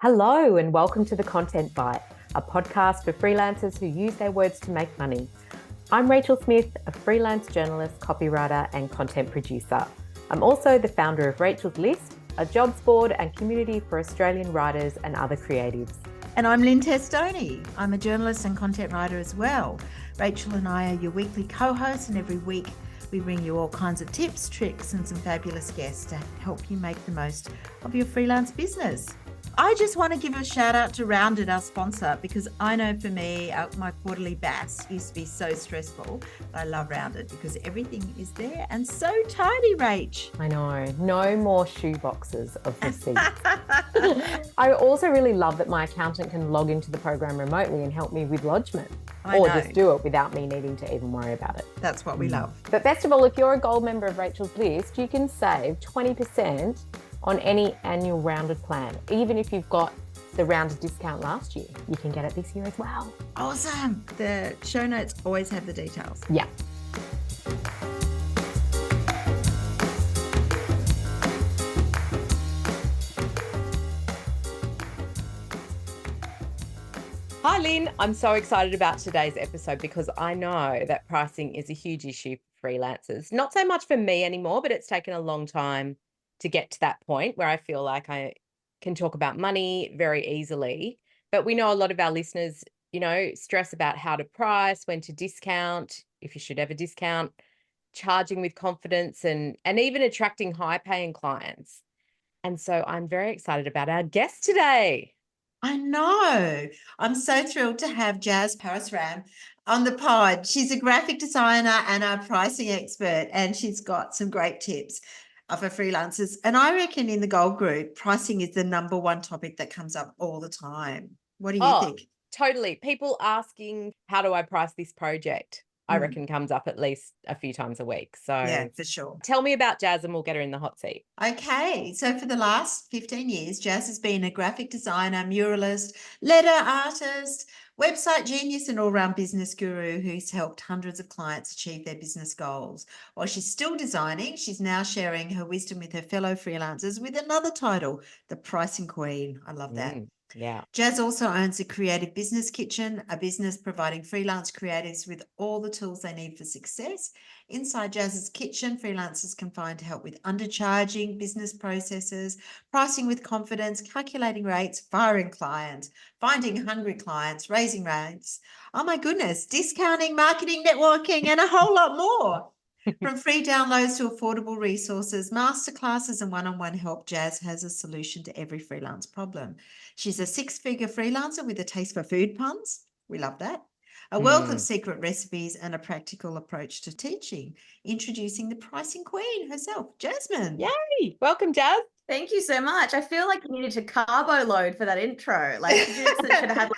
Hello and welcome to The Content Bite, a podcast for freelancers who use their words to make money. I'm Rachel Smith, a freelance journalist, copywriter and content producer. I'm also the founder of Rachel's List, a jobs board and community for Australian writers and other creatives. And I'm Lynne Testoni. I'm a journalist and content writer as well. Rachel and I are your weekly co-hosts, and every week we bring you all kinds of tips, tricks and some fabulous guests to help you make the most of your freelance business. I just want to give a shout out to Rounded, our sponsor, because I know for me, my quarterly BAS used to be so stressful. But I love Rounded because everything is there and so tidy, Rach. I know, no more shoe boxes of receipts. I also really love that my accountant can log into the program remotely and help me with lodgement. Just do it without me needing to even worry about it. That's what we love. But best of all, if you're a gold member of Rachel's List, you can save 20% on any annual Rounded plan. Even if you've got the Rounded discount last year, you can get it this year as well. Awesome. The show notes always have the details. Yeah. Hi Lynne, I'm so excited about today's episode because I know that pricing is a huge issue for freelancers. Not so much for me anymore, but it's taken a long time to get to that point where I feel like I can talk about money very easily. But we know a lot of our listeners, stress about how to price, when to discount, if you should ever discount, charging with confidence and even attracting high-paying clients. And so I'm very excited about our guest today. I know. I'm so thrilled to have Jasmine Parasram on the pod. She's a graphic designer and a pricing expert, and she's got some great tips for freelancers. And I reckon in the Gold Group, pricing is the number one topic that comes up all the time. What do you think? Totally. People asking, how do I price this project? I reckon comes up at least a few times a week. So yeah, for sure. Tell me about Jazz and we'll get her in the hot seat. Okay. So for the last 15 years, Jazz has been a graphic designer, muralist, letter artist, website genius and all-round business guru who's helped hundreds of clients achieve their business goals. While she's still designing, she's now sharing her wisdom with her fellow freelancers with another title, the Pricing Queen. I love that. Yeah. Jazz also owns a creative business kitchen, a business providing freelance creatives with all the tools they need for success. Inside Jazz's kitchen, freelancers can find help with undercharging, business processes, pricing with confidence, calculating rates, firing clients, finding hungry clients, raising rates. Oh my goodness, discounting, marketing, networking, and a whole lot more. From free downloads to affordable resources, masterclasses and one-on-one help, Jazz has a solution to every freelance problem. She's a six-figure freelancer with a taste for food puns. We love that. A wealth of secret recipes and a practical approach to teaching. Introducing the Pricing Queen herself, Jasmine. Yay! Welcome, Jazz. Thank you so much. I feel like you needed to carbo load for that intro. Like you should have had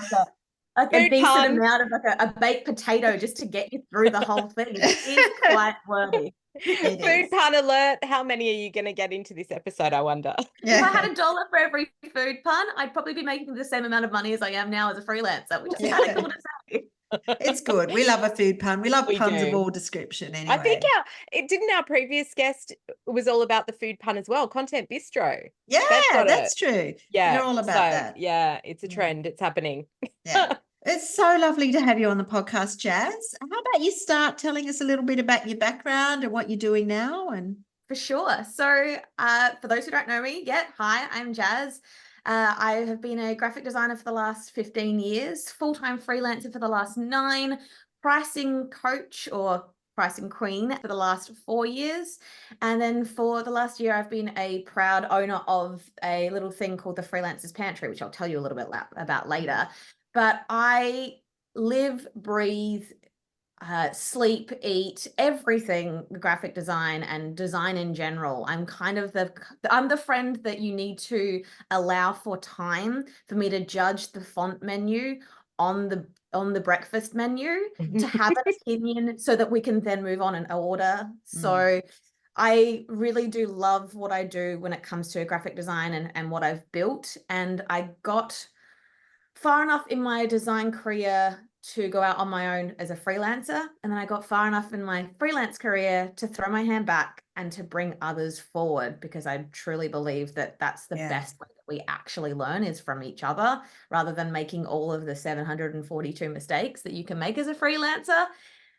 like a decent amount of like a baked potato just to get you through the whole thing. It is quite wordy. Food pun alert. How many are you going to get into this episode, I wonder? Yeah. If I had $1 for every food pun, I'd probably be making the same amount of money as I am now as a freelancer, which is kind of cool to say. It's good. We love a food pun. We love puns of all description anyway. I think our previous guest was all about the food pun as well, Content Bistro. Yeah, that's true. Yeah. You're all about that. Yeah, it's a trend. It's happening. Yeah. It's so lovely to have you on the podcast, Jazz. How about you start telling us a little bit about your background and what you're doing now? And for sure. So for those who don't know me yet, hi, I'm Jazz. I have been a graphic designer for the last 15 years, full-time freelancer for the last 9, pricing coach or pricing queen for the last 4 years. And then for the last year, I've been a proud owner of a little thing called the Freelancers Pantry, which I'll tell you a little bit about later. But I live, breathe, sleep, eat, everything graphic design and design in general. I'm kind of I'm the friend that you need to allow for time for me to judge the font menu on the breakfast menu to have an opinion so that we can then move on and order. So I really do love what I do when it comes to graphic design and what I've built. And I got far enough in my design career to go out on my own as a freelancer. And then I got far enough in my freelance career to throw my hand back and to bring others forward, because I truly believe that that's the best way that we actually learn, is from each other, rather than making all of the 742 mistakes that you can make as a freelancer.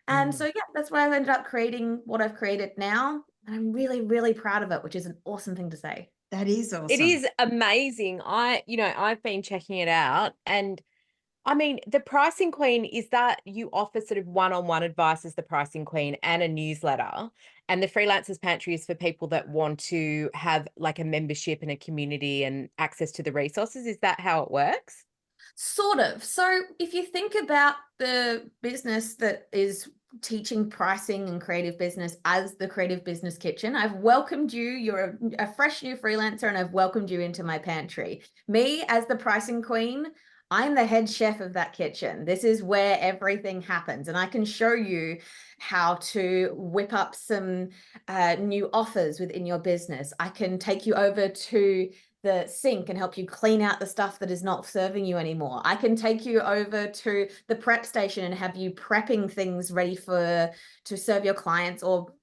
And so, yeah, that's why I've ended up creating what I've created now. And I'm really, really proud of it, which is an awesome thing to say. That is awesome. It is amazing. I've been checking it out, and I mean, the Pricing Queen is that you offer sort of one-on-one advice as the Pricing Queen and a newsletter. And the Freelancers Pantry is for people that want to have like a membership and a community and access to the resources. Is that how it works? Sort of. So if you think about the business that is teaching pricing and creative business as the Creative Business Kitchen, I've welcomed you. You're a fresh new freelancer, and I've welcomed you into my pantry. Me, as the Pricing Queen, I'm the head chef of that kitchen. This is where everything happens. And I can show you how to whip up some new offers within your business. I can take you over to the sink and help you clean out the stuff that is not serving you anymore. I can take you over to the prep station and have you prepping things ready to serve your clients, or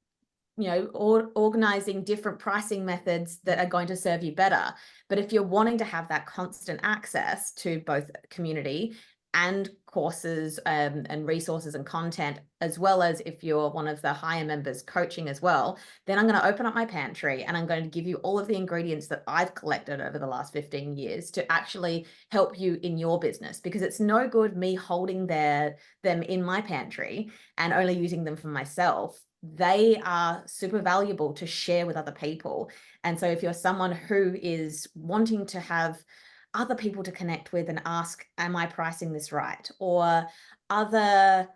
or organizing different pricing methods that are going to serve you better. But if you're wanting to have that constant access to both community and courses and resources and content, as well as if you're one of the higher members coaching as well, then I'm going to open up my pantry and I'm going to give you all of the ingredients that I've collected over the last 15 years to actually help you in your business. Because it's no good me holding them in my pantry and only using them for myself. They are super valuable to share with other people. And so if you're someone who is wanting to have other people to connect with and ask, am I pricing this right? Or other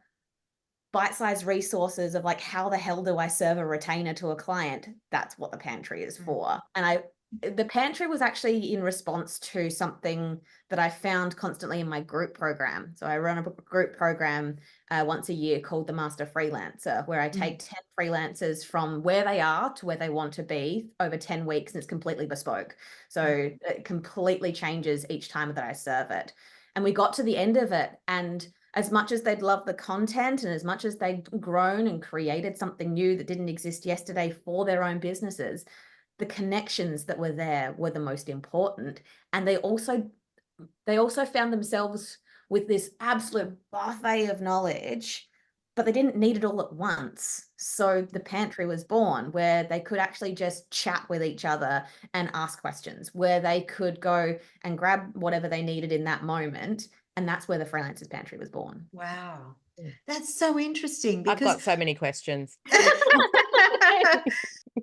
bite-sized resources of like, how the hell do I serve a retainer to a client? That's what the pantry is for. And the pantry was actually in response to something that I found constantly in my group program. So I run a group program once a year called the Master Freelancer, where I take 10 freelancers from where they are to where they want to be over 10 weeks, and it's completely bespoke. So it completely changes each time that I serve it. And we got to the end of it, and as much as they'd loved the content and as much as they'd grown and created something new that didn't exist yesterday for their own businesses, the connections that were there were the most important. And they also found themselves with this absolute buffet of knowledge, but they didn't need it all at once. So the pantry was born, where they could actually just chat with each other and ask questions, where they could go and grab whatever they needed in that moment. And that's where the Freelancers Pantry was born. Wow. That's so interesting, I've because got so many questions.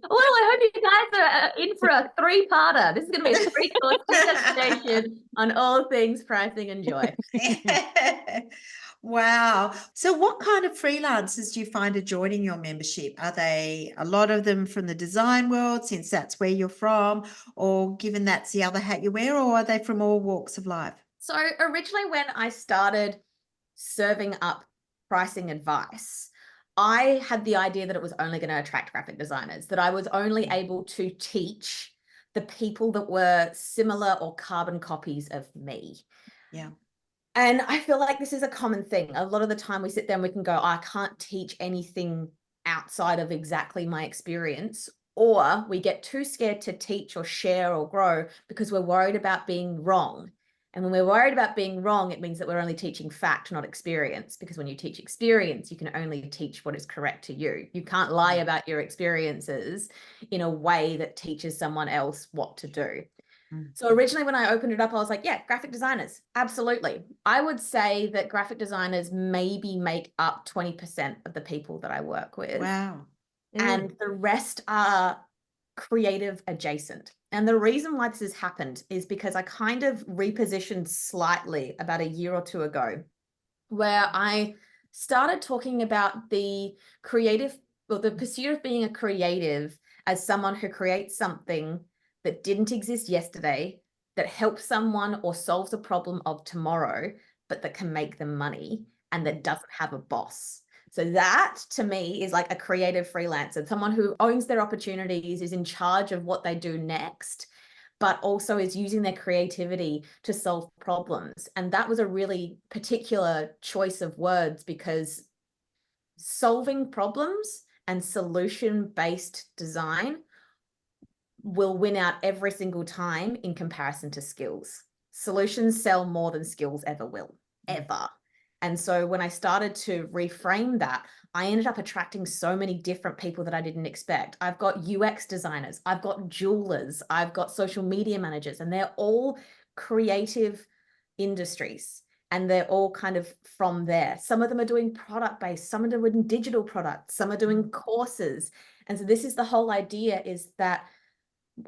Well, I hope you guys are in for a three-parter. This is going to be a three-course destination on all things pricing and joy. Wow. So what kind of freelancers do you find are joining your membership? Are they a lot of them from the design world, since that's where you're from, or given that's the other hat you wear, or are they from all walks of life? So originally when I started serving up pricing advice, I had the idea that it was only going to attract graphic designers, that I was only able to teach the people that were similar or carbon copies of me. Yeah. And I feel like this is a common thing. A lot of the time we sit there and we can go, I can't teach anything outside of exactly my experience. Or we get too scared to teach or share or grow because we're worried about being wrong. And when we're worried about being wrong, it means that we're only teaching fact, not experience. Because when you teach experience, you can only teach what is correct to you. You can't lie about your experiences in a way that teaches someone else what to do. So originally when I opened it up, I was like, yeah, graphic designers, absolutely. I would say that graphic designers maybe make up 20% of the people that I work with. Wow. And the rest are creative adjacent. And the reason why this has happened is because I kind of repositioned slightly about a year or two ago, where I started talking about the creative, or the pursuit of being a creative, as someone who creates something that didn't exist yesterday, that helps someone or solves a problem of tomorrow, but that can make them money and that doesn't have a boss. So that to me is like a creative freelancer, someone who owns their opportunities, is in charge of what they do next, but also is using their creativity to solve problems. And that was a really particular choice of words, because solving problems and solution-based design will win out every single time in comparison to skills. Solutions sell more than skills ever will, ever. And so when I started to reframe that, I ended up attracting so many different people that I didn't expect. I've got UX designers, I've got jewelers, I've got social media managers, and they're all creative industries. And they're all kind of from there. Some of them are doing product-based, some of them are doing digital products, some are doing courses. And so this is the whole idea, is that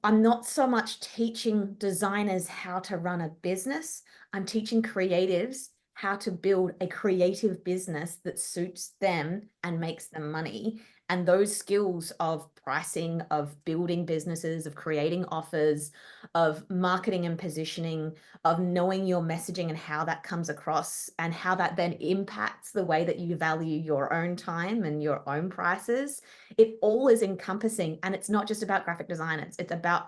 I'm not so much teaching designers how to run a business. I'm teaching creatives how to build a creative business that suits them and makes them money. And those skills of pricing, of building businesses, of creating offers, of marketing and positioning, of knowing your messaging and how that comes across, and how that then impacts the way that you value your own time and your own prices. It all is encompassing, and it's not just about graphic designers. It's about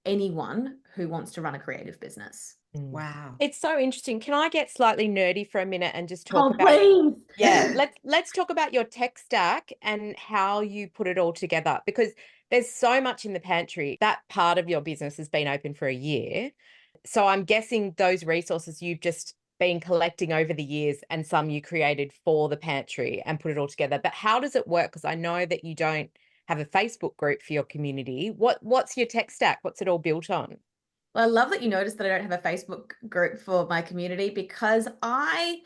anyone who wants to run a creative business. Wow. It's so interesting. Can I get slightly nerdy for a minute and just talk Oh, about please. let's talk about your tech stack and how you put it all together, because there's so much in the pantry. That part of your business has been open for a year. So I'm guessing those resources you've just been collecting over the years, and some you created for the pantry and put it all together. But how does it work? Because I know that you don't have a Facebook group for your community. What's your tech stack? What's it all built on? Well, I love that you noticed that I don't have a Facebook group for my community, because I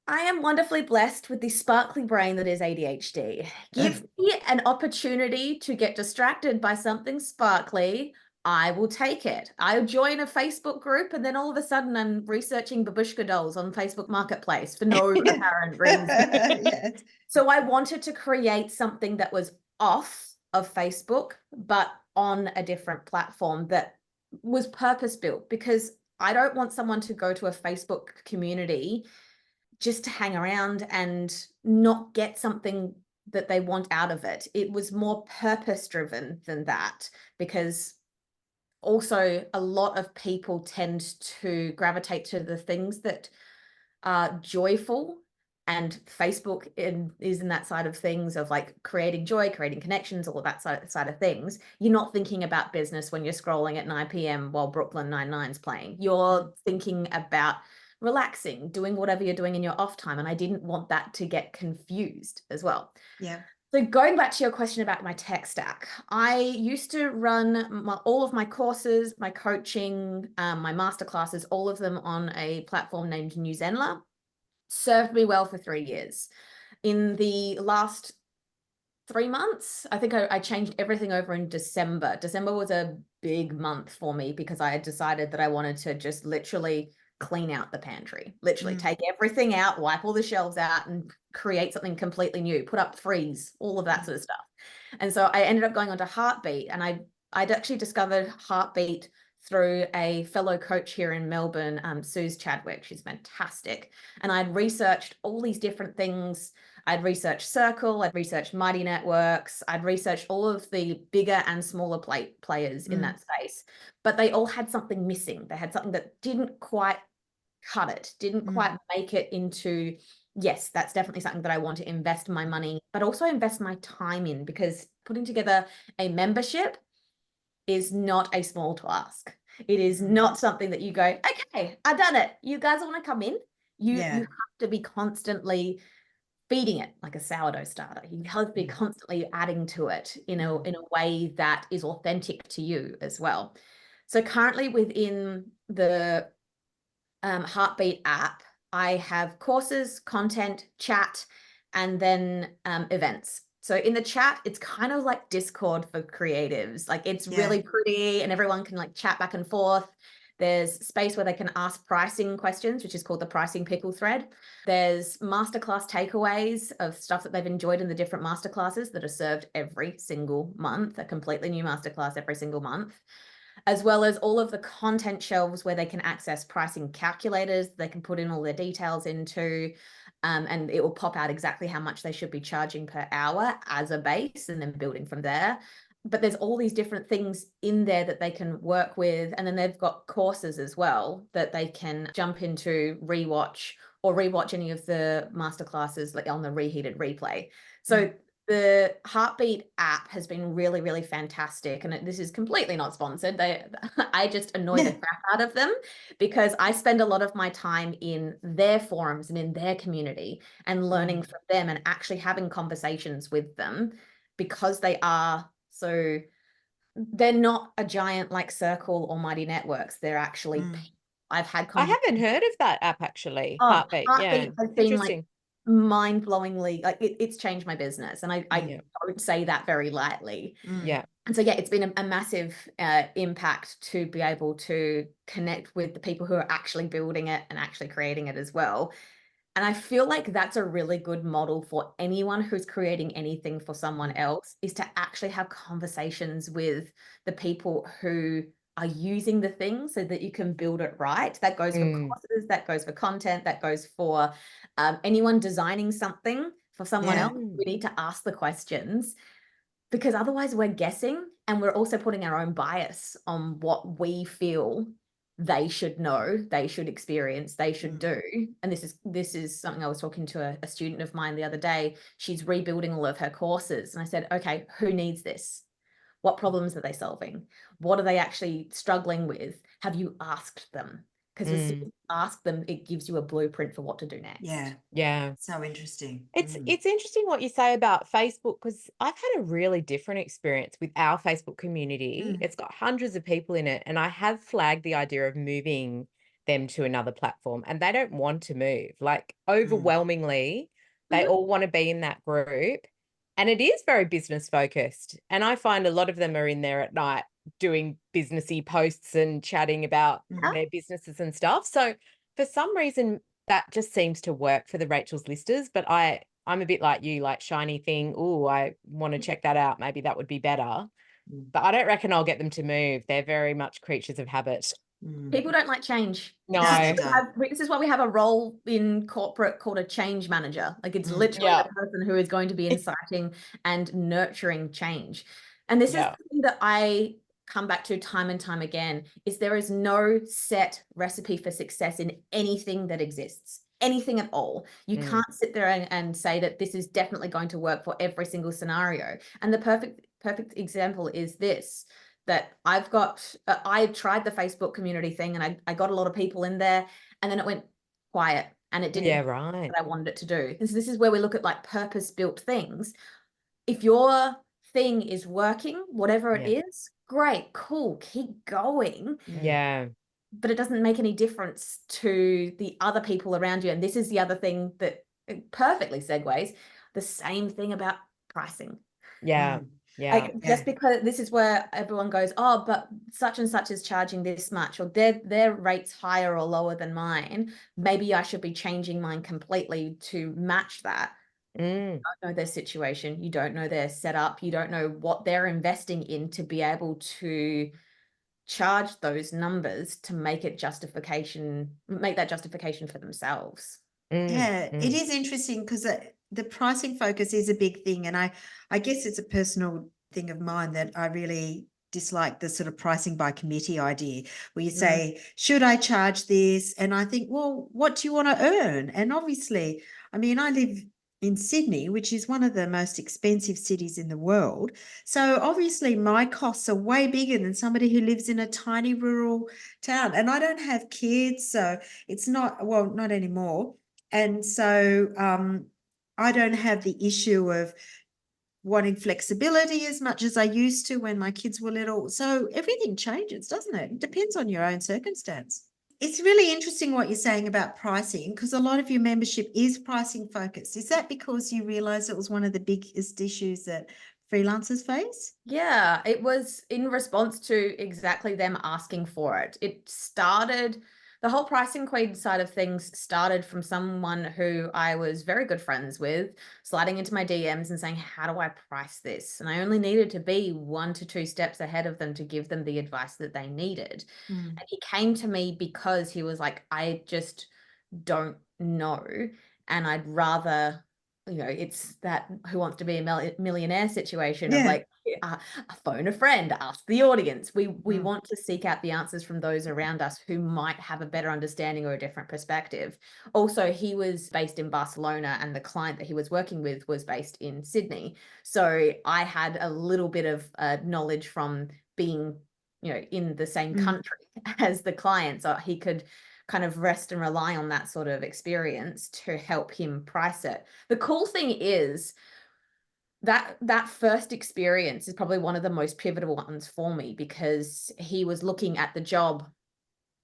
am wonderfully blessed with the sparkly brain that is ADHD. Give me an opportunity to get distracted by something sparkly, I will take it. I'll join a Facebook group, and then all of a sudden I'm researching babushka dolls on Facebook Marketplace for no apparent reason. Yes. So I wanted to create something that was off of Facebook, but on a different platform that was purpose built, because I don't want someone to go to a Facebook community just to hang around and not get something that they want out of it. It was more purpose driven than that, because also a lot of people tend to gravitate to the things that are joyful, and Facebook is in that side of things of like creating joy, creating connections, all of that side of things. You're not thinking about business when you're scrolling at 9 p.m. while Brooklyn Nine-Nine's playing. You're thinking about relaxing, doing whatever you're doing in your off time. And I didn't want that to get confused as well. Yeah. So going back to your question about my tech stack, I used to run all of my courses, my coaching, my masterclasses, all of them on a platform named New Zenler. Served me well for 3 years. In the last 3 months, I think I changed everything over in December. December was a big month for me, because I had decided that I wanted to just literally clean out the pantry, literally take everything out, wipe all the shelves out, and create something completely new, put up freeze, all of that sort of stuff. And so I ended up going onto Heartbeat, and I'd actually discovered Heartbeat through a fellow coach here in Melbourne, Suze Chadwick. She's fantastic. And I'd researched all these different things. I'd researched Circle, I'd researched Mighty Networks, I'd researched all of the bigger and smaller players in that space, but they all had something missing. They had something that didn't quite cut it, didn't quite make it into, yes, that's definitely something that I want to invest my money, but also invest my time in, because putting together a membership is not a small task. It is not something that you go, okay, I've done it. You guys want to come in? You have to be constantly feeding it like a sourdough starter. You have to be constantly adding to it in a way that is authentic to you as well. So currently within the Heartbeat app, I have courses, content, chat, and then events. So in the chat, it's kind of like Discord for creatives. Like it's really pretty, and everyone can like chat back and forth. There's space where they can ask pricing questions, which is called the pricing pickle thread. There's masterclass takeaways of stuff that they've enjoyed in the different masterclasses that are served every single month, a completely new masterclass every single month, as well as all of the content shelves where they can access pricing calculators. They can put in all their details into, and it will pop out exactly how much they should be charging per hour as a base, and then building from there. but there's all these different things in there that they can work with. And then they've got courses as well that they can jump into, rewatch any of the masterclasses like on the reheated replay. So the Heartbeat app has been really, really fantastic. And this is completely not sponsored. I just annoy the crap out of them because I spend a lot of my time in their forums and in their community and learning from them and actually having conversations with them, because they're not a giant like Circle or Mighty Networks. They're actually I've had I haven't heard of that app actually. Oh, Heartbeat. Yeah. Heartbeat has been like Interesting. mind-blowingly, like it's changed my business, and I Yeah. don't say that very lightly. Yeah. And so, yeah, it's been a massive impact to be able to connect with the people who are actually building it and actually creating it as well. And I feel like that's a really good model for anyone who's creating anything for someone else, is to actually have conversations with the people who are using the thing so that you can build it right. That goes for courses, that goes for content, that goes for anyone designing something for someone else. We need to ask the questions, because otherwise we're guessing, and we're also putting our own bias on what we feel they should know, they should experience, they should do. And this is something I was talking to a student of mine the other day. She's rebuilding all of her courses. And I said, okay, who needs this? What problems are they solving? What are they actually struggling with? Have you asked them? Because as soon as you ask them, it gives you a blueprint for what to do next. Yeah. So interesting. It's interesting what you say about Facebook, because I've had a really different experience with our Facebook community. It's got hundreds of people in it, and I have flagged the idea of moving them to another platform, and they don't want to move. Like overwhelmingly, they all want to be in that group, and it is very business focused. And I find a lot of them are in there at night doing businessy posts and chatting about their businesses and stuff. So for some reason, that just seems to work for the Rachel's Listers, but I'm a bit like you, like shiny thing. Oh, I want to check that out. Maybe that would be better. But I don't reckon I'll get them to move. They're very much creatures of habit. People don't like change. No. This is why we have a role in corporate called a change manager. Like it's literally the person who is going to be inciting and nurturing change. And this is something that I come back to time and time again, is there is no set recipe for success in anything that exists, anything at all. You can't sit there and say that this is definitely going to work for every single scenario. And the perfect example is this, that I tried the Facebook community thing, and I got a lot of people in there, and then it went quiet, and it didn't do what I wanted it to do. This is where we look at like purpose-built things. If your thing is working, whatever it is, great, cool, keep going. Yeah. But it doesn't make any difference to the other people around you. And this is the other thing that perfectly segues, the same thing about pricing. Yeah. Like just because this is where everyone goes, oh, but such and such is charging this much, or their rate's higher or lower than mine, maybe I should be changing mine completely to match that. You don't know their situation, you don't know their setup, you don't know what they're investing in to be able to charge those numbers to make that justification for themselves. It is interesting because the pricing focus is a big thing, and I guess it's a personal thing of mine that I really dislike the sort of pricing by committee idea, where you say, should I charge this? And I think, well, what do you want to earn? And obviously, I mean, I live in Sydney, which is one of the most expensive cities in the world. So obviously my costs are way bigger than somebody who lives in a tiny rural town. And I don't have kids, so it's not anymore. And so I don't have the issue of wanting flexibility as much as I used to when my kids were little. So everything changes, doesn't it? It depends on your own circumstance. It's really interesting what you're saying about pricing, because a lot of your membership is pricing focused. Is that because you realized it was one of the biggest issues that freelancers face? Yeah, it was in response to exactly them asking for it. The whole pricing queen side of things started from someone who I was very good friends with, sliding into my DMs and saying, how do I price this? And I only needed to be 1 to 2 steps ahead of them to give them the advice that they needed. And he came to me because he was like, I just don't know, and I'd rather it's that Who Wants to Be a Millionaire situation of Yeah. like, phone a friend, ask the audience. We Mm. want to seek out the answers from those around us who might have a better understanding or a different perspective. Also, he was based in Barcelona and the client that he was working with was based in Sydney. So I had a little bit of knowledge from being, in the same country as the client. So he could kind of rest and rely on that sort of experience to help him price it. The cool thing is that first experience is probably one of the most pivotal ones for me, because he was looking at the job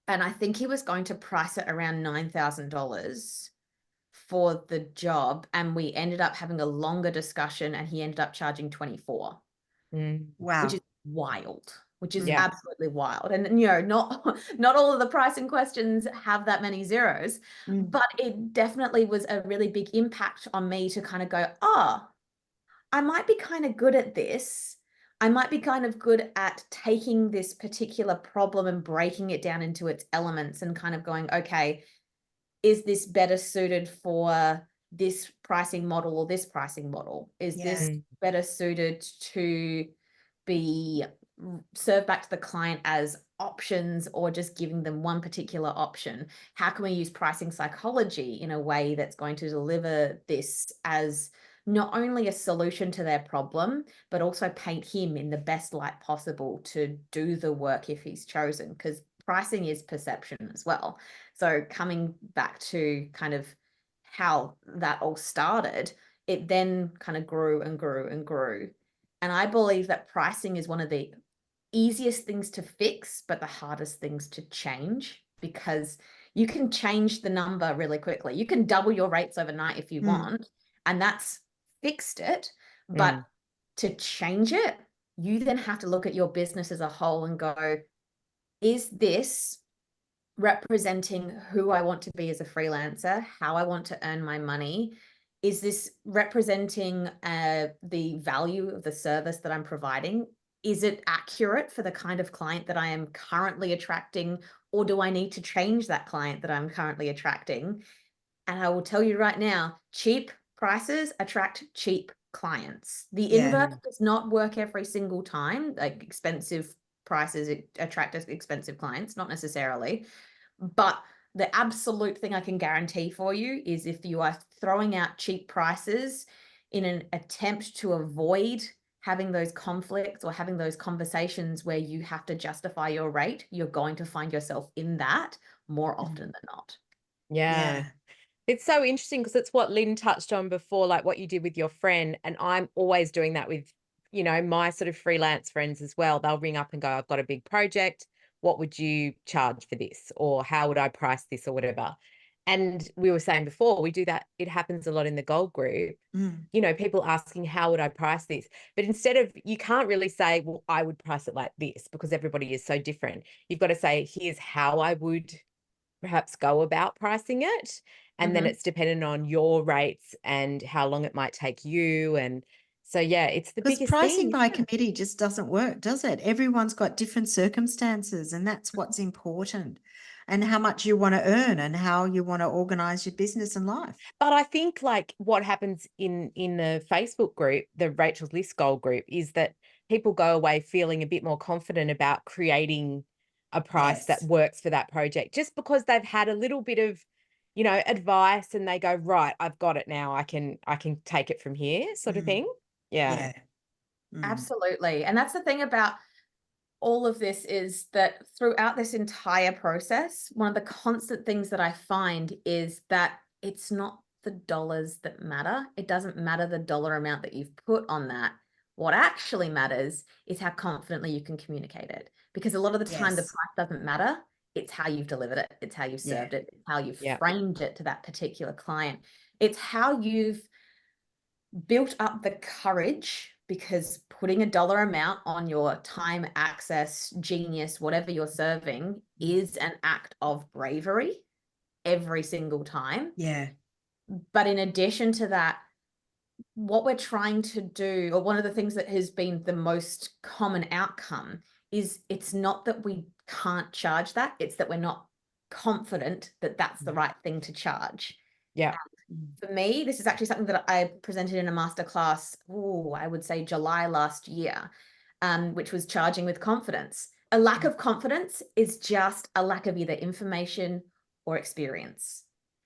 and I think he was going to price it around $9,000 for the job, and we ended up having a longer discussion and he ended up charging 24, Wow. which is wild, which is Yeah. absolutely wild. And not all of the pricing questions have that many zeros, but it definitely was a really big impact on me to kind of go, I might be kind of good at this. I might be kind of good at taking this particular problem and breaking it down into its elements and kind of going, okay, is this better suited for this pricing model or this pricing model? Is this better suited to be served back to the client as options or just giving them one particular option? How can we use pricing psychology in a way that's going to deliver this as not only a solution to their problem, but also paint him in the best light possible to do the work if he's chosen? Because pricing is perception as well. So coming back to kind of how that all started, it then kind of grew and grew and grew. And I believe that pricing is one of the easiest things to fix, but the hardest things to change, because you can change the number really quickly. You can double your rates overnight if you want, and that's fixed it. But to change it, you then have to look at your business as a whole and go, is this representing who I want to be as a freelancer, how I want to earn my money? Is this representing the value of the service that I'm providing? Is it accurate for the kind of client that I am currently attracting, or do I need to change that client that I'm currently attracting? And I will tell you right now, cheap prices attract cheap clients. The inverse does not work every single time. Like, expensive prices attract expensive clients, not necessarily. But the absolute thing I can guarantee for you is if you are throwing out cheap prices in an attempt to avoid having those conflicts or having those conversations where you have to justify your rate, you're going to find yourself in that more often than not. Yeah. It's so interesting because it's what Lynne touched on before, like what you did with your friend. And I'm always doing that with, my sort of freelance friends as well. They'll ring up and go, I've got a big project. What would you charge for this? Or how would I price this or whatever? And we were saying before, we do that. It happens a lot in the gold group. People asking, how would I price this? But instead of, you can't really say, well, I would price it like this, because everybody is so different. You've got to say, here's how I would perhaps go about pricing it. And then it's dependent on your rates and how long it might take you. And so, yeah, it's the Because biggest pricing thing. by committee just doesn't work, does it? Everyone's got different circumstances, and that's what's important, and how much you want to earn and how you want to organize your business and life. But I think like what happens in the Facebook group, the Rachel's List Goal group, is that people go away feeling a bit more confident about creating a price that works for that project, just because they've had a little bit of, advice, and they go, right, I've got it now. I can take it from here, sort of thing. Yeah. Absolutely. And that's the thing about all of this, is that throughout this entire process, one of the constant things that I find is that it's not the dollars that matter. It doesn't matter the dollar amount that you've put on that. What actually matters is how confidently you can communicate it. Because a lot of the time, the price doesn't matter. It's how you've delivered it. It's how you've served it. It's how you've framed it to that particular client. It's how you've built up the courage, because putting a dollar amount on your time, access, genius, whatever you're serving, is an act of bravery every single time. But in addition to that, what we're trying to do, or one of the things that has been the most common outcome, is it's not that we can't charge that, it's that we're not confident that that's the right thing to charge. Yeah. For me, this is actually something that I presented in a masterclass, I would say July last year, which was charging with confidence. A lack of confidence is just a lack of either information or experience.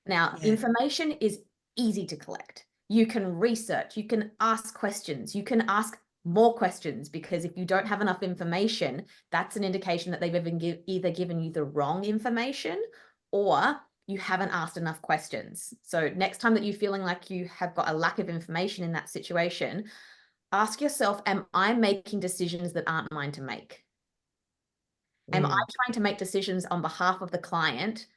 Now, information is easy to collect. You can research, you can ask questions, you can ask more questions, because if you don't have enough information, that's an indication that they've either given you the wrong information or you haven't asked enough questions. So next time that you're feeling like you have got a lack of information in that situation, ask yourself, am I making decisions that aren't mine to make? Am I trying to make decisions on behalf of the client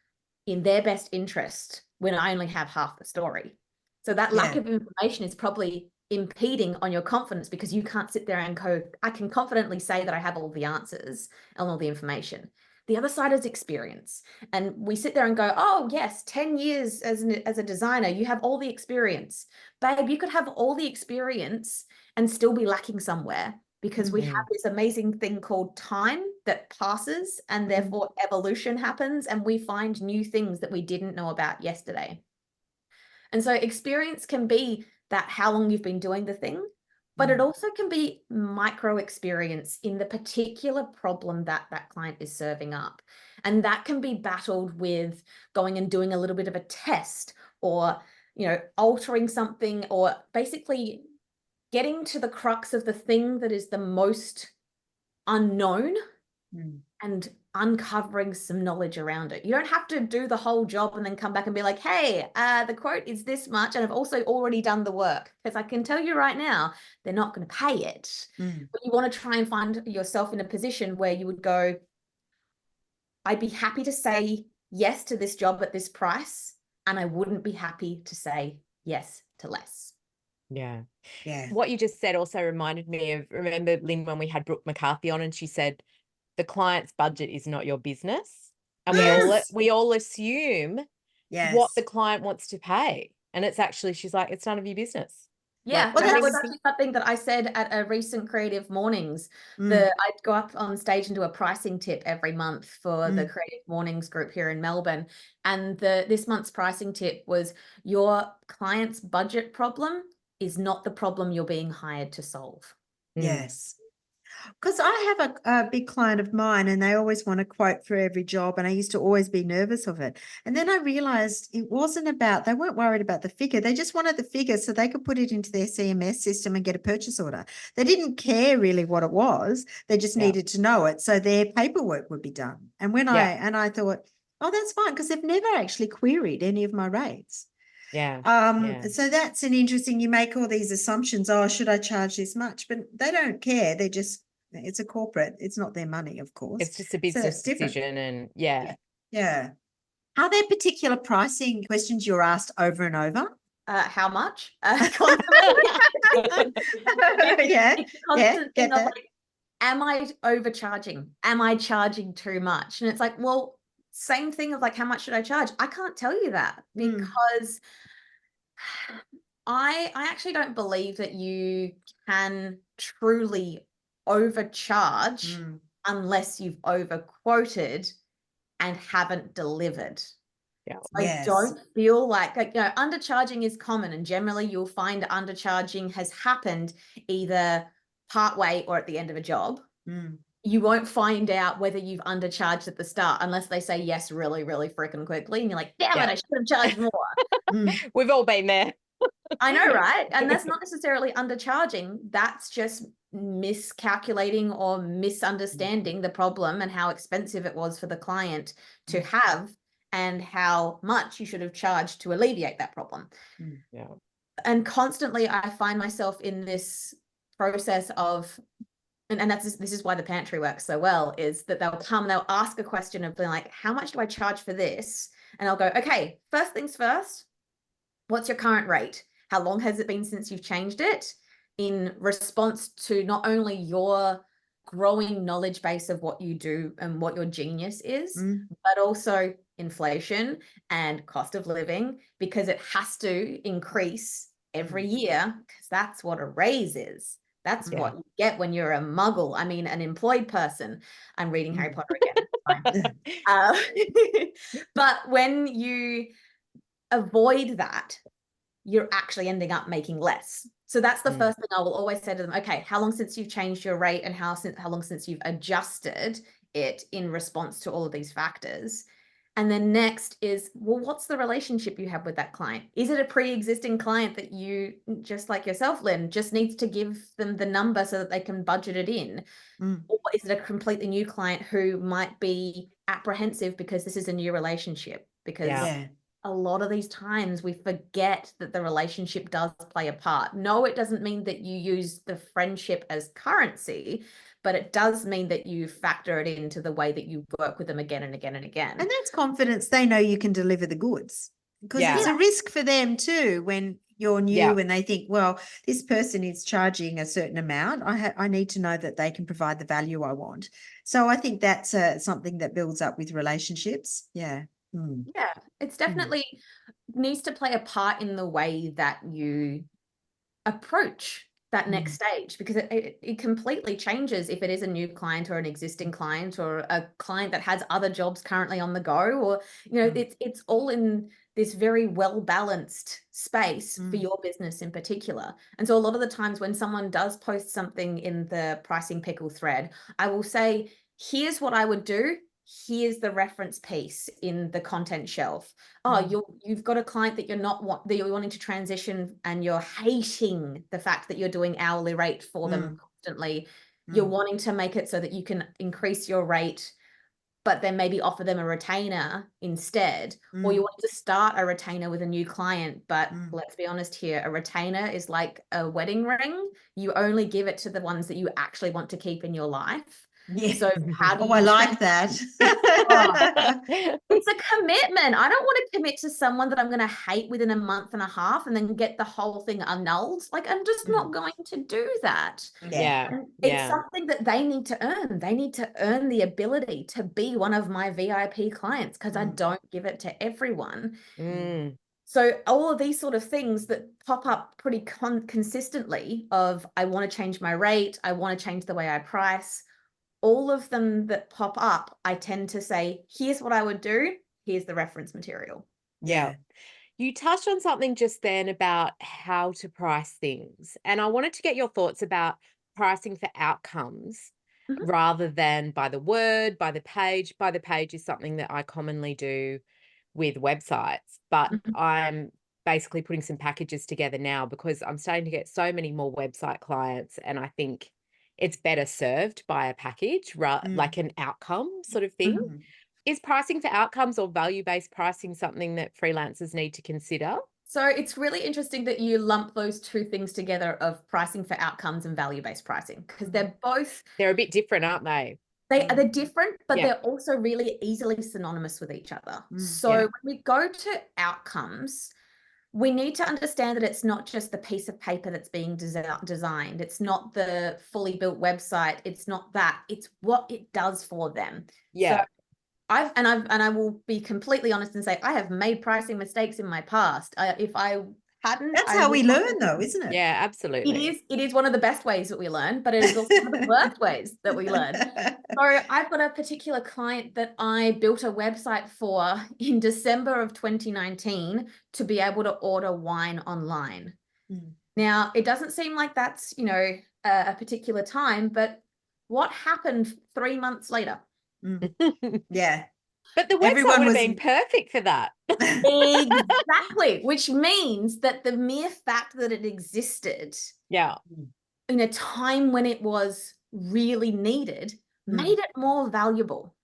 in their best interest when I only have half the story? So that lack of information is probably impeding on your confidence, because you can't sit there and go, I can confidently say that I have all the answers and all the information. The other side is experience. And we sit there and go, oh yes, 10 years as a designer, you have all the experience. Babe, you could have all the experience and still be lacking somewhere, because we have this amazing thing called time that passes, and therefore evolution happens, and we find new things that we didn't know about yesterday. And so experience can be that how long you've been doing the thing, but it also can be micro experience in the particular problem that that client is serving up. And that can be battled with going and doing a little bit of a test, or, you know, altering something, or basically getting to the crux of the thing that is the most unknown and uncovering some knowledge around it. You don't have to do the whole job and then come back and be like, hey, the quote is this much, and I've also already done the work, because I can tell you right now, they're not going to pay it. But you want to try and find yourself in a position where you would go, I'd be happy to say yes to this job at this price, and I wouldn't be happy to say yes to less. Yeah. Yeah. What you just said also reminded me of, remember, Lynne, when we had Brooke McCarthy on, and she said, the client's budget is not your business. And we all assume what the client wants to pay. And it's actually, she's like, it's none of your business. Yeah, Like, well, that was actually something that I said at a recent Creative Mornings. I'd go up on stage and do a pricing tip every month for the Creative Mornings group here in Melbourne. And this month's pricing tip was, your client's budget problem is not the problem you're being hired to solve. Yes. Because I have a big client of mine, and they always want a quote for every job, and I used to always be nervous of it. And then I realized it wasn't about, they weren't worried about the figure. They just wanted the figure so they could put it into their CMS system and get a purchase order. They didn't care really what it was. They just needed to know it, so their paperwork would be done. And when I thought, oh, that's fine, because they've never actually queried any of my rates. So that's an interesting, you make all these assumptions, oh, should I charge this much? But they don't care. They're just, it's a corporate, it's not their money, of course. It's just a business decision. And yeah. Are there particular pricing questions you're asked over and over? How much? Am I overcharging? Am I charging too much? And it's like, well, same thing of like, how much should I charge? I can't tell you that, because I actually don't believe that you can truly overcharge unless you've overquoted and haven't delivered. I don't feel like, you know, undercharging is common, and generally you'll find undercharging has happened either partway or at the end of a job. You won't find out whether you've undercharged at the start unless they say yes really, really freaking quickly, and you're like, damn it, I should have charged more. We've all been there. I know, right? And that's not necessarily undercharging. That's just miscalculating or misunderstanding the problem and how expensive it was for the client to have, and how much you should have charged to alleviate that problem. And constantly I find myself in this process of, and this is why the pantry works so well, is that they'll come and they'll ask a question of like, how much do I charge for this? And I'll go, okay, first things first, what's your current rate? How long has it been since you've changed it? In response to not only your growing knowledge base of what you do and what your genius is, but also inflation and cost of living, because it has to increase every year, because that's what a raise is. That's what you get when you're a muggle. I mean, an employed person. I'm reading Harry Potter again. But when you avoid that you're actually ending up making less. So that's the first thing I will always say to them. Okay, how long since you've changed your rate, and how long since you've adjusted it in response to all of these factors? And then next is, well, what's the relationship you have with that client? Is it a pre-existing client that you, just like yourself, Lynne, just needs to give them the number so that they can budget it in? Or is it a completely new client who might be apprehensive because this is a new relationship? Because Yeah. a lot of these times we forget that the relationship does play a part. No, it doesn't mean that you use the friendship as currency, but it does mean that you factor it into the way that you work with them again and again and again. And that's confidence. They know you can deliver the goods, because it's a risk for them too when you're new and they think, well, this person is charging a certain amount. I need to know that they can provide the value I want. So I think that's something that builds up with relationships. Yeah. Yeah, it's definitely needs to play a part in the way that you approach that next stage, because it completely changes if it is a new client or an existing client or a client that has other jobs currently on the go, or it's all in this very well balanced space for your business in particular. And so a lot of the times when someone does post something in the pricing pickle thread, I will say, here's what I would do. Here's the reference piece in the content shelf. You've got a client that that you're wanting to transition, and you're hating the fact that you're doing hourly rate for them constantly. You're wanting to make it so that you can increase your rate, but then maybe offer them a retainer instead. Or you want to start a retainer with a new client, but let's be honest here, a retainer is like a wedding ring. You only give it to the ones that you actually want to keep in your life. Yeah. So how do you I like that. It's a commitment. I don't want to commit to someone that I'm going to hate within a month and a half and then get the whole thing annulled. Like, I'm just not going to do that. And it's something that they need to earn. They need to earn the ability to be one of my VIP clients, because I don't give it to everyone. So all of these sort of things that pop up pretty consistently of, I want to change my rate, I want to change the way I price, all of them that pop up, I tend to say, here's what I would do. Here's the reference material. Yeah. You touched on something just then about how to price things. And I wanted to get your thoughts about pricing for outcomes rather than by the word, by the page. By the page is something that I commonly do with websites, but I'm basically putting some packages together now because I'm starting to get so many more website clients, and I think it's better served by a package, like an outcome sort of thing. Is pricing for outcomes or value-based pricing something that freelancers need to consider? So it's really interesting that you lump those two things together, of pricing for outcomes and value-based pricing, because they're a bit different, aren't they? They're different, but they're also really easily synonymous with each other. So when we go to outcomes, we need to understand that it's not just the piece of paper that's being designed. It's not the fully built website. It's not that. It's what it does for them. Yeah. So I will be completely honest and say, I have made pricing mistakes in my past. If I hadn't, That's how we learn, though, isn't it? Yeah, absolutely. It is one of the best ways that we learn, but it is also one of the worst ways that we learn. So I've got a particular client that I built a website for in December of 2019 to be able to order wine online. Now, it doesn't seem like that's, a particular time, but what happened 3 months later? Yeah. But the website would have been perfect for that. Exactly, which means that the mere fact that it existed in a time when it was really needed made it more valuable.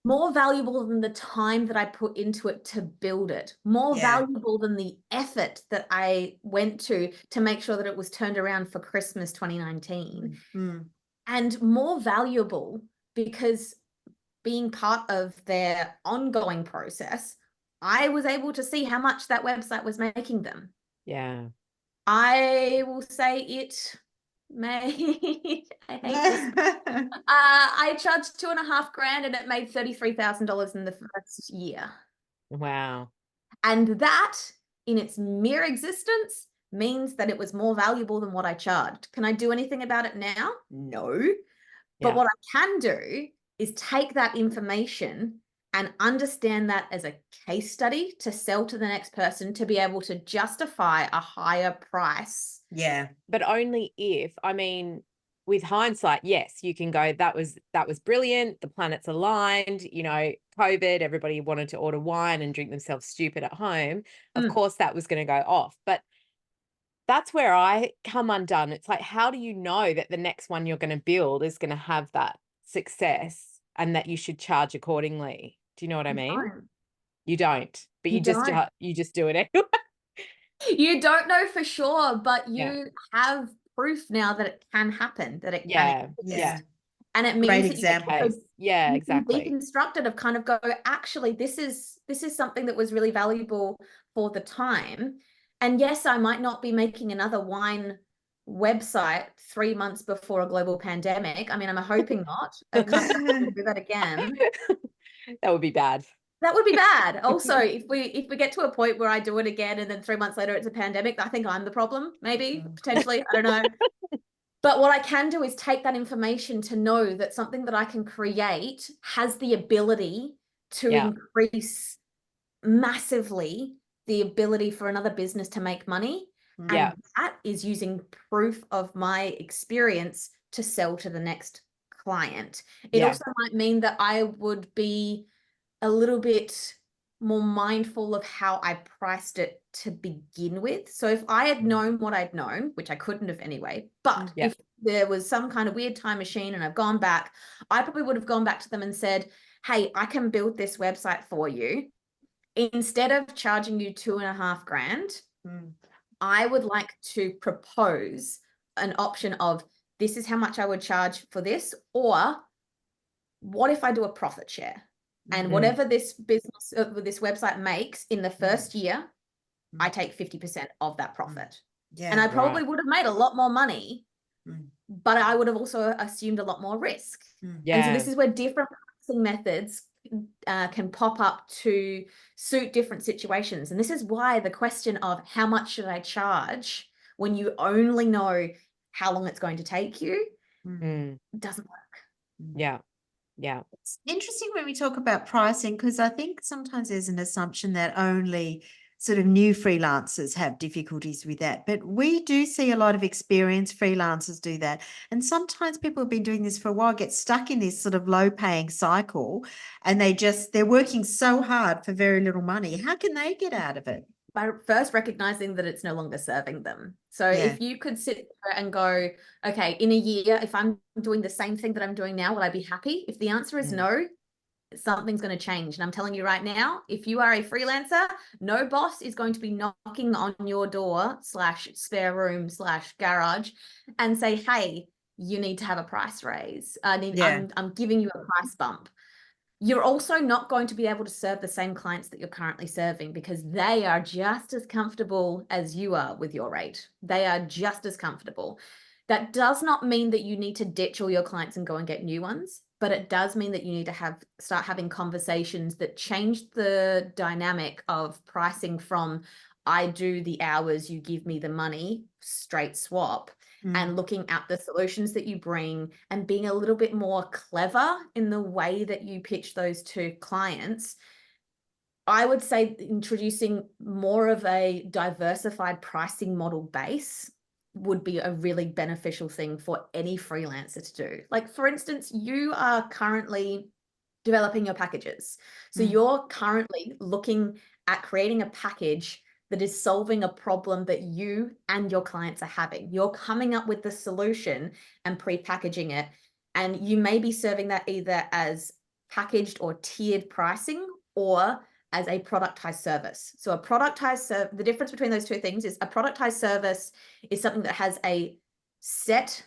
More valuable than the time that I put into it to build it. More valuable than the effort that I went to make sure that it was turned around for Christmas 2019. And more valuable because being part of their ongoing process, I was able to see how much that website was making them. Yeah. I will say it made, I hate this. I charged $2,500 and it made $33,000 in the first year. Wow. And that in its mere existence means that it was more valuable than what I charged. Can I do anything about it now? No. But what I can do is take that information and understand that as a case study to sell to the next person to be able to justify a higher price. Yeah. But only if, I mean, with hindsight, yes, you can go, that was brilliant. The planets aligned, you know, COVID, everybody wanted to order wine and drink themselves stupid at home. Of course, that was going to go off. But that's where I come undone. It's like, how do you know that the next one you're going to build is going to have that success and that you should charge accordingly? Do you know what I mean? You don't, but You you just don't. you just do it anyway. You don't know for sure, but Yeah. you have proof now that it can happen, that it Yeah. can exist. Yeah. And it Great means that example. you Okay. Yeah, can exactly. deconstruct it, of kind of go, actually, this is something that was really valuable for the time. And yes, I might not be making another wine website 3 months before a global pandemic. I mean, I'm hoping not. I can't do that again. That would be bad. That would be bad. Also, if we get to a point where I do it again and then 3 months later it's a pandemic, I think I'm the problem, maybe, potentially. I don't know. But what I can do is take that information to know that something that I can create has the ability to increase massively the ability for another business to make money. Yeah. And that is using proof of my experience to sell to the next client. It also might mean that I would be a little bit more mindful of how I priced it to begin with. So if I had known what I'd known, which I couldn't have anyway, but if there was some kind of weird time machine and I've gone back, I probably would have gone back to them and said, hey, I can build this website for you. Instead of charging you $2,500, I would like to propose an option of, this is how much I would charge for this, or what if I do a profit share? And whatever this business, this website makes in the first year, I take 50% of that profit. And I probably would have made a lot more money, but I would have also assumed a lot more risk. And so this is where different pricing methods can pop up to suit different situations. And this is why the question of how much should I charge when you only know how long it's going to take you doesn't work. Yeah. Yeah. It's interesting when we talk about pricing, because I think sometimes there's an assumption that only sort of new freelancers have difficulties with that. But we do see a lot of experienced freelancers do that. And sometimes people have been doing this for a while, get stuck in this sort of low paying cycle, and they're working so hard for very little money. How can they get out of it? By first recognizing that it's no longer serving them. So if you could sit there and go, okay, in a year, if I'm doing the same thing that I'm doing now, will I be happy? If the answer is no, something's going to change. And I'm telling you right now, if you are a freelancer, no boss is going to be knocking on your door / spare room / garage and say, hey, you need to have a price raise. I'm giving you a price bump. You're also not going to be able to serve the same clients that you're currently serving, because they are just as comfortable as you are with your rate. They are just as comfortable. That does not mean that you need to ditch all your clients and go and get new ones, but it does mean that you need to start having conversations that change the dynamic of pricing from, I do the hours, you give me the money, straight swap, and looking at the solutions that you bring and being a little bit more clever in the way that you pitch those to clients. I would say introducing more of a diversified pricing model base would be a really beneficial thing for any freelancer to do. Like, for instance, you are currently developing your packages. So you're currently looking at creating a package that is solving a problem that you and your clients are having. You're coming up with the solution and pre-packaging it. And you may be serving that either as packaged or tiered pricing, or as a productized service. So a productized the difference between those two things is a productized service is something that has a set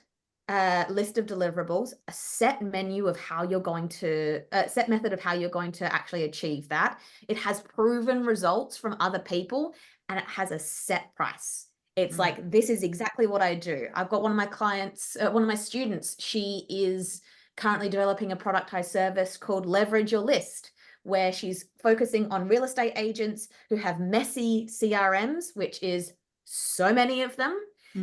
list of deliverables, a set menu of how you're going to, set method of how you're going to actually achieve that. It has proven results from other people, and it has a set price. It's like, this is exactly what I do. I've got one of my clients, one of my students, she is currently developing a productized service called Leverage Your List, where she's focusing on real estate agents who have messy CRMs, which is so many of them.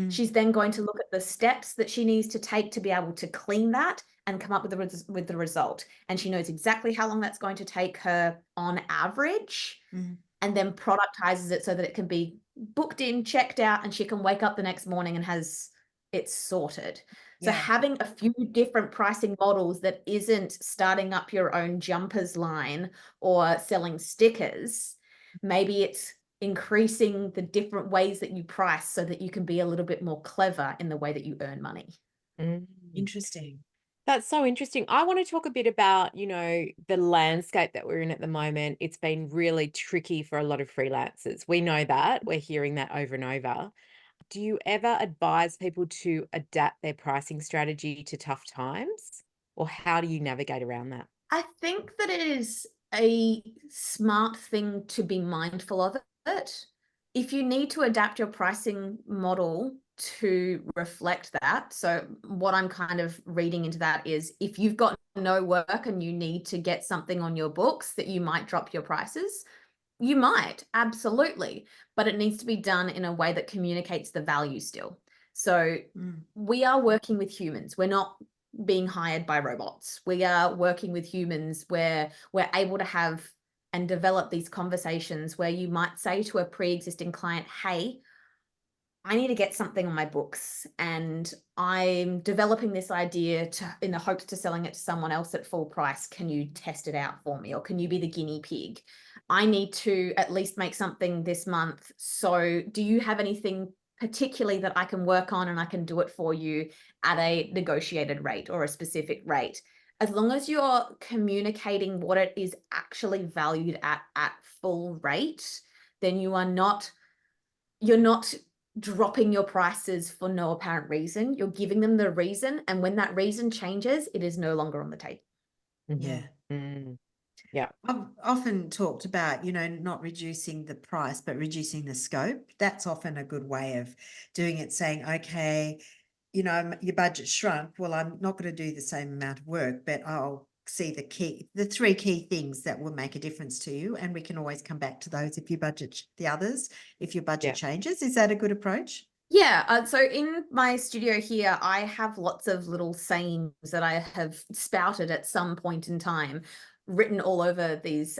She's then going to look at the steps that she needs to take to be able to clean that and come up with the result. And she knows exactly how long that's going to take her on average, and then productizes it so that it can be booked in, checked out, and she can wake up the next morning and has it sorted. So having a few different pricing models that isn't starting up your own jumpers line or selling stickers, maybe it's increasing the different ways that you price so that you can be a little bit more clever in the way that you earn money. Interesting. That's so interesting. I want to talk a bit about, the landscape that we're in at the moment. It's been really tricky for a lot of freelancers. We know that. We're hearing that over and over. Do you ever advise people to adapt their pricing strategy to tough times? Or how do you navigate around that? I think that it is a smart thing to be mindful of it. If you need to adapt your pricing model to reflect that, so what I'm kind of reading into that is if you've got no work and you need to get something on your books that you might drop your prices, you might, absolutely, but it needs to be done in a way that communicates the value still. So we are working with humans. We're not being hired by robots. We are working with humans where we're able to have and develop these conversations where you might say to a pre-existing client, hey, I need to get something on my books and I'm developing this idea in the hopes to selling it to someone else at full price. Can you test it out for me? Or can you be the guinea pig? I need to at least make something this month. So do you have anything particularly that I can work on and I can do it for you at a negotiated rate or a specific rate? As long as you're communicating what it is actually valued at full rate, then you're not dropping your prices for no apparent reason. You're giving them the reason. And when that reason changes, it is no longer on the table. Yeah. Yeah. I've often talked about, not reducing the price, but reducing the scope. That's often a good way of doing it, saying, okay, your budget shrunk. Well, I'm not going to do the same amount of work, but I'll see the three key things that will make a difference to you. And we can always come back to those if your budget changes. Is that a good approach? Yeah. So in my studio here, I have lots of little sayings that I have spouted at some point in time, written all over these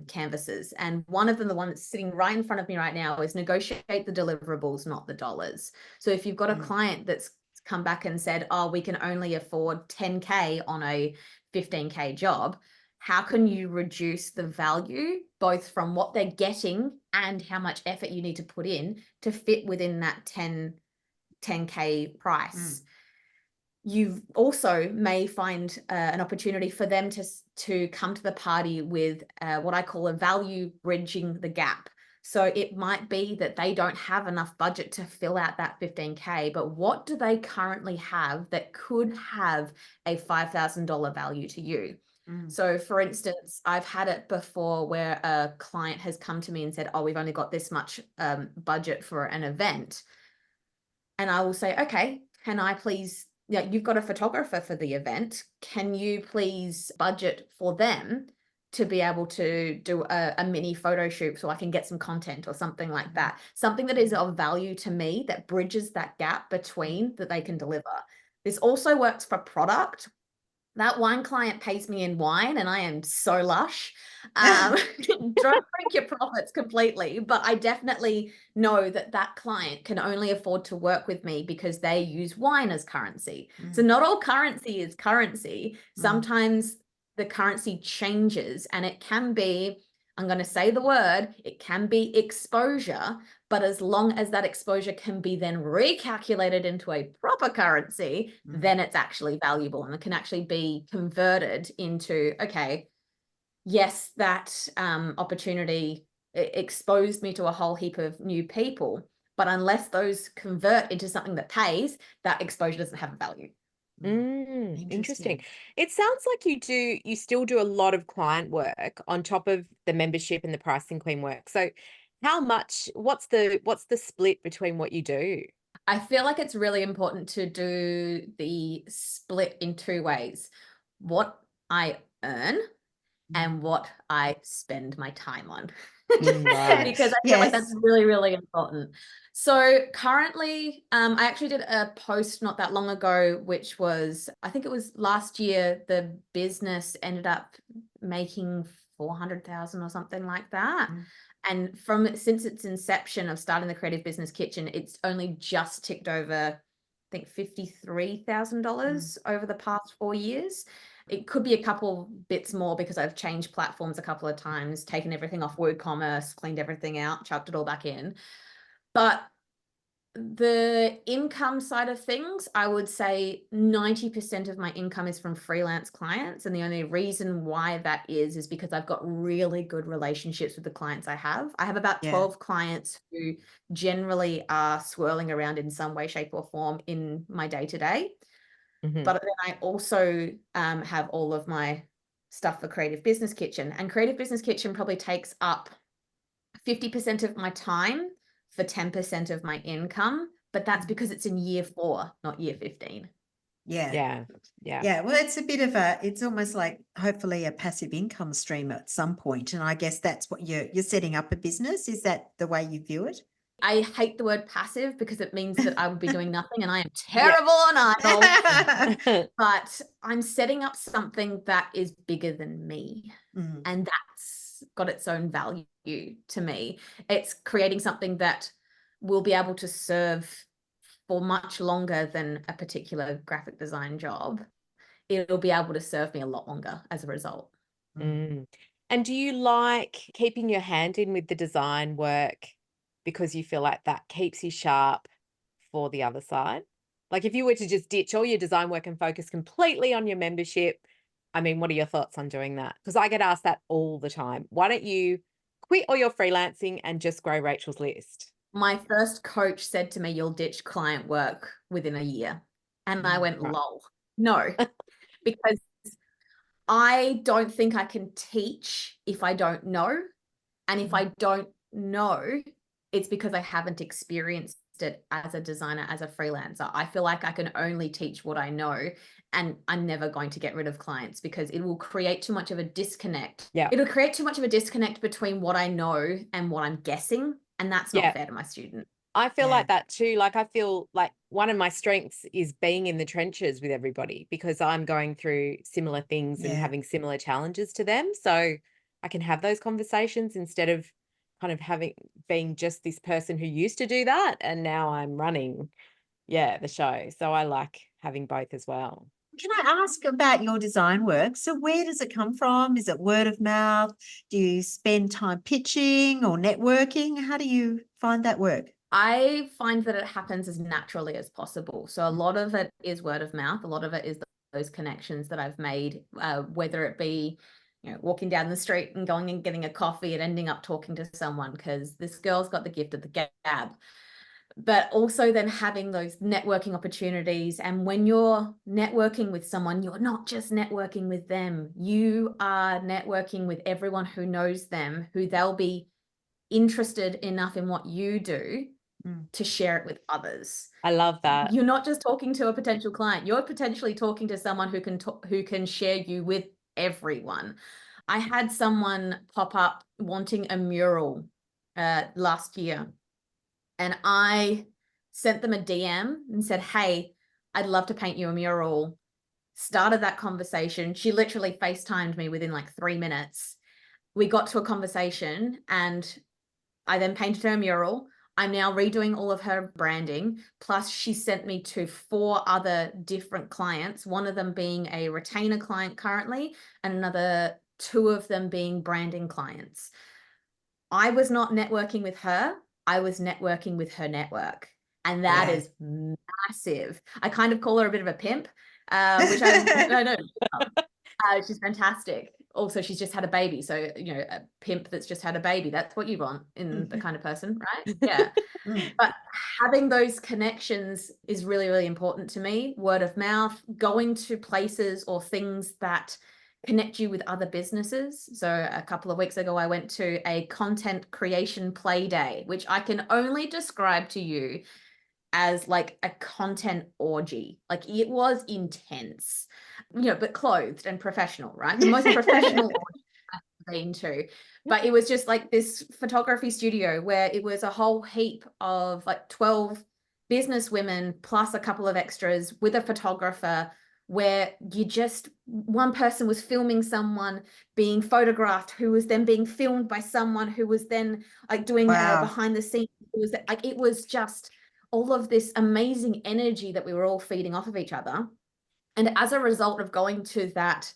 canvases. And one of them, the one that's sitting right in front of me right now, is negotiate the deliverables, not the dollars. So if you've got a client that's come back and said, oh, we can only afford 10K on a 15K job, how can you reduce the value both from what they're getting and how much effort you need to put in to fit within that 10K price? You also may find an opportunity for them to come to the party with what I call a value bridging the gap. So it might be that they don't have enough budget to fill out that 15K, but what do they currently have that could have a $5,000 value to you? So for instance, I've had it before where a client has come to me and said, oh, we've only got this much budget for an event. And I will say, okay, can I please, you've got a photographer for the event. Can you please budget for them to be able to do a mini photo shoot so I can get some content or something like that? Something that is of value to me that bridges that gap between that they can deliver. This also works for product. That wine client pays me in wine and I am so lush. Don't drink your profits completely, but I definitely know that that client can only afford to work with me because they use wine as currency. So not all currency is currency. Sometimes the currency changes and it can be, I'm going to say the word, it can be exposure, but as long as that exposure can be then recalculated into a proper currency, then it's actually valuable and it can actually be converted into, okay, yes, that opportunity exposed me to a whole heap of new people, but unless those convert into something that pays, that exposure doesn't have a value. Interesting. It sounds like you still do a lot of client work on top of the membership and the pricing queen work. So what's the split between what you do? I feel like it's really important to do the split in two ways: what I earn and what I spend my time on. Right. because I feel like that's Yes. really, really important. So currently, I actually did a post not that long ago, which was, I think it was last year, the business ended up making 400,000 or something like that. Mm. And since its inception of starting the Creative Business Kitchen, it's only just ticked over, I think, $53,000 over the past 4 years. It could be a couple bits more because I've changed platforms a couple of times, taken everything off WooCommerce, cleaned everything out, chucked it all back in. But the income side of things, I would say 90% of my income is from freelance clients. And the only reason why that is because I've got really good relationships with the clients I have. I have about 12 clients who generally are swirling around in some way, shape, or form in my day-to-day. But then I also have all of my stuff for Creative Business Kitchen. And Creative Business Kitchen probably takes up 50% of my time for 10% of my income, but that's because it's in year 4, not year 15. Yeah. Yeah. Well, it's a bit of it's almost like hopefully a passive income stream at some point. And I guess that's what you're setting up a business. Is that the way you view it? I hate the word passive because it means that I would be doing nothing, and I am terrible on idle. But I'm setting up something that is bigger than me. And that's got its own value to me. It's creating something that will be able to serve for much longer than a particular graphic design job. It'll be able to serve me a lot longer as a result. And do you like keeping your hand in with the design work because you feel like that keeps you sharp for the other side? Like if you were to just ditch all your design work and focus completely on your membership, I mean, what are your thoughts on doing that? Because I get asked that all the time. Why don't you quit all your freelancing and just grow Rachel's list? My first coach said to me, "You'll ditch client work within a year." And I went, Right. lol. No, because I don't think I can teach if I don't know. And if I don't know, it's because I haven't experienced it as a designer, as a freelancer. I feel like I can only teach what I know, and I'm never going to get rid of clients because it will create too much of a disconnect. Yeah. It'll create too much of a disconnect between what I know and what I'm guessing, and that's not fair to my student. I feel like that too. Like I feel like one of my strengths is being in the trenches with everybody because I'm going through similar things and having similar challenges to them. So I can have those conversations instead of kind of being just this person who used to do that and now I'm running, the show. So I like having both as well. Can I ask about your design work? So where does it come from? Is it word of mouth? Do you spend time pitching or networking? How do you find that work? I find that it happens as naturally as possible. So a lot of it is word of mouth. A lot of it is those connections that I've made, whether it be, walking down the street and going and getting a coffee and ending up talking to someone because this girl's got the gift of the gab. But also then having those networking opportunities. And when you're networking with someone, you're not just networking with them. You are networking with everyone who knows them, who they'll be interested enough in what you do to share it with others. I love that. You're not just talking to a potential client. You're potentially talking to someone who can share you with everyone. I had someone pop up wanting a mural last year, and I sent them a DM and said, "Hey, I'd love to paint you a mural." Started that conversation. She literally FaceTimed me within like 3 minutes. We got to a conversation and I then painted her a mural. I'm now redoing all of her branding. Plus, she sent me to 4 other different clients, one of them being a retainer client currently, and another 2 of them being branding clients. I was not networking with her. I was networking with her network. And that is massive. I kind of call her a bit of a pimp, which I know. She's fantastic. Also, she's just had a baby. So, a pimp that's just had a baby, that's what you want in the kind of person, right? Yeah. But having those connections is really, really important to me. Word of mouth, going to places or things that connect you with other businesses. So a couple of weeks ago, I went to a content creation play day, which I can only describe to you as like a content orgy. Like it was intense, but clothed and professional, right? The most professional orgy I've been to, but it was just like this photography studio where it was a whole heap of like 12 business women plus a couple of extras with a photographer, where one person was filming someone being photographed, who was then being filmed by someone who was then like doing behind the scenes. It was just all of this amazing energy that we were all feeding off of each other. And as a result of going to that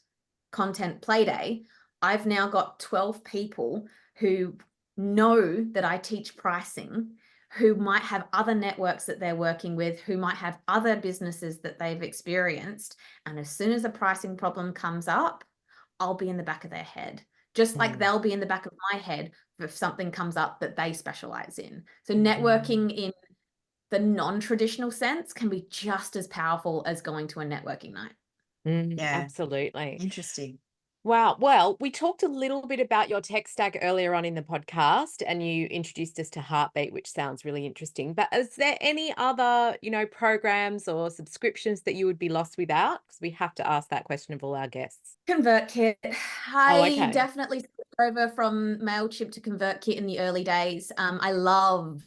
content play day, I've now got 12 people who know that I teach pricing, who might have other networks that they're working with, who might have other businesses that they've experienced. And as soon as a pricing problem comes up, I'll be in the back of their head, just like they'll be in the back of my head if something comes up that they specialize in. So networking in the non-traditional sense can be just as powerful as going to a networking night. Absolutely. Interesting. Wow. Well, we talked a little bit about your tech stack earlier on in the podcast, and you introduced us to Heartbeat, which sounds really interesting. But is there any other, programs or subscriptions that you would be lost without? Because we have to ask that question of all our guests. ConvertKit. I okay. definitely switched over from MailChimp to ConvertKit in the early days. I love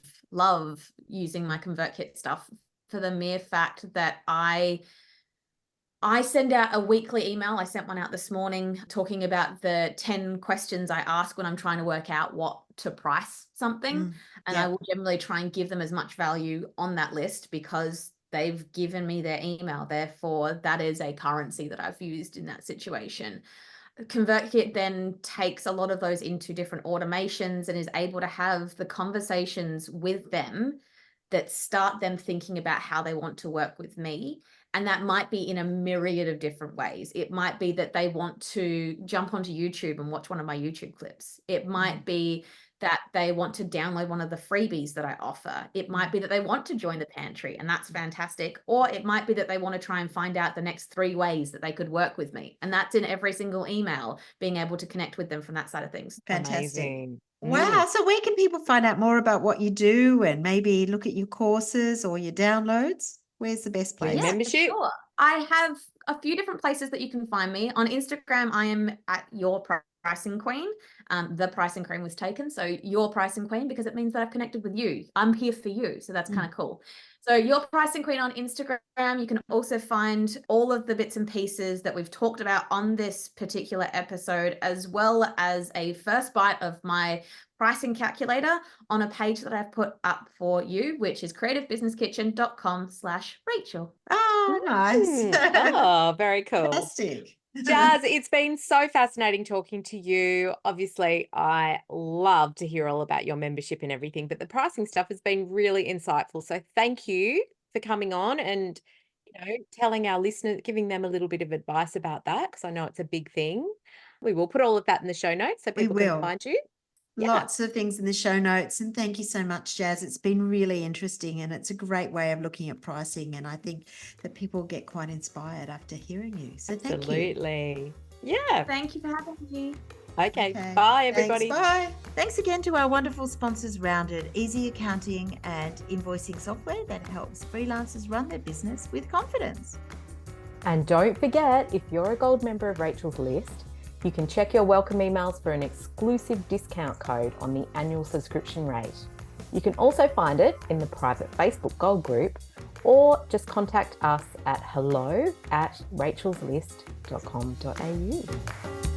using my ConvertKit stuff for the mere fact that I send out a weekly email. I sent one out this morning talking about the 10 questions I ask when I'm trying to work out what to price something. And I will generally try and give them as much value on that list because they've given me their email. Therefore, that is a currency that I've used in that situation. ConvertKit then takes a lot of those into different automations and is able to have the conversations with them that start them thinking about how they want to work with me. And that might be in a myriad of different ways. It might be that they want to jump onto YouTube and watch one of my YouTube clips. It might be that they want to download one of the freebies that I offer. It might be that they want to join the pantry, and that's fantastic. Or it might be that they want to try and find out the next 3 ways that they could work with me. And that's in every single email, being able to connect with them from that side of things. Fantastic. Amazing. Wow. So where can people find out more about what you do and maybe look at your courses or your downloads? Where's the best place? Your membership? Sure. I have a few different places that you can find me. On Instagram, I am at Your Pricing Queen. The pricing queen was taken, so Your Pricing Queen, because it means that I've connected with you. I'm here for you, so that's kind of cool. So Your Pricing Queen on Instagram. You can also find all of the bits and pieces that we've talked about on this particular episode, as well as a first bite of my pricing calculator on a page that I've put up for you, which is creativebiznesskitchen.com/Rachel. Oh, nice. Oh, very cool. Fantastic. Jazz, it's been so fascinating talking to you. Obviously, I love to hear all about your membership and everything, but the pricing stuff has been really insightful. So thank you for coming on and, telling our listeners, giving them a little bit of advice about that, because I know it's a big thing. We will put all of that in the show notes so people can find you. Lots of things in the show notes. And thank you so much, Jazz. It's been really interesting and it's a great way of looking at pricing. And I think that people get quite inspired after hearing you. So thank you. Absolutely. Yeah. Thank you for having me. Okay. Bye, everybody. Thanks, bye. Thanks again to our wonderful sponsors, Rounded, easy accounting and invoicing software that helps freelancers run their business with confidence. And don't forget, if you're a gold member of Rachel's List, you can check your welcome emails for an exclusive discount code on the annual subscription rate. You can also find it in the private Facebook Gold group, or just contact us at hello@rachelslist.com.au.